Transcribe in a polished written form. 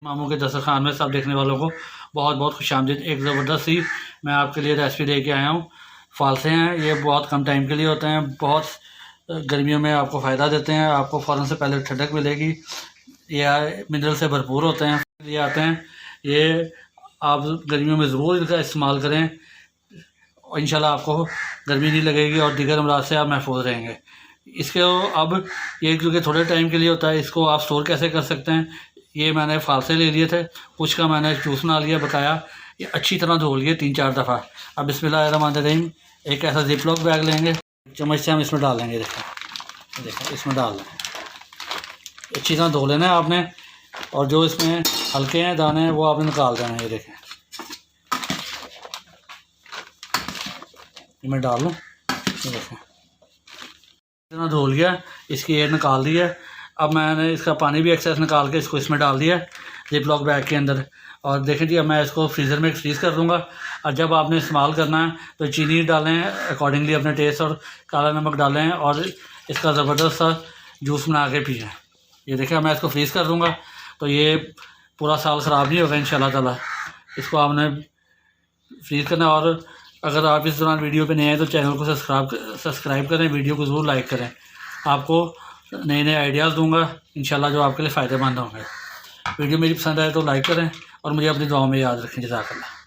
मामू के दस्तरखान में सब देखने वालों को बहुत बहुत खुशामदीद। एक ज़बरदस्त सी मैं आपके लिए रेसिपी लेके आया हूँ। फालसे हैं, ये बहुत कम टाइम के लिए होते हैं, बहुत गर्मियों में आपको फ़ायदा देते हैं। आपको फ़ौरन से पहले ठंडक मिलेगी। ये मिनरल से भरपूर होते हैं, ये आते हैं। ये आप गर्मियों में ज़रूर इनका इस्तेमाल करें, इंशाल्लाह आपको गर्मी नहीं लगेगी और दीगर अमराज से आप महफूज रहेंगे। इसके अब ये क्योंकि थोड़े टाइम के लिए होता है, इसको आप स्टोर कैसे कर सकते हैं। ये मैंने फालसे ले लिए थे, कुछ का मैंने जूस बना लिया, बताया। ये अच्छी तरह धो लिए 3-4 दफ़ा। अब बिस्मिल्लाहिर्रहमानिर्रहीम एक ऐसा जिप लॉक बैग लेंगे, चम्मच से हम इसमें डालेंगे। देखें इसमें डाल लें, अच्छी तरह धो लेना है आपने। और जो इसमें हल्के हैं दाने हैं वो आपने निकाल देना है। ये देखें, ये मैं डाल लूँ। ये देखें इतना धो लिया, इसकी एयर निकाल दी है। अब मैंने इसका पानी भी एक्सेस निकाल के इसको इसमें डाल दिया है जिप लॉक बैग के अंदर। और देखें जी, अब मैं इसको फ्रीज़र में फ्रीज़ कर दूँगा। और जब आपने इस्तेमाल करना है तो चीनी डालें अकॉर्डिंगली अपने टेस्ट, और काला नमक डालें और इसका ज़बरदस्त सा जूस बना के पिएं। ये देखें मैं इसको फ्रीज़ कर दूँगा तो ये पूरा साल ख़राब नहीं होगा इंशाल्लाह ताला। इसको आपने फ्रीज़ करना। और अगर आप इस दौरान वीडियो पे नए हैं तो चैनल को सब्सक्राइब करें, वीडियो को ज़रूर लाइक करें। आपको नए नए आइडियाज़ दूंगा इंशाल्लाह जो आपके लिए फ़ायदेमंद होंगे। वीडियो मेरी पसंद आए तो लाइक करें और मुझे अपनी दुआओं में याद रखें। जज़ाकल्लाह।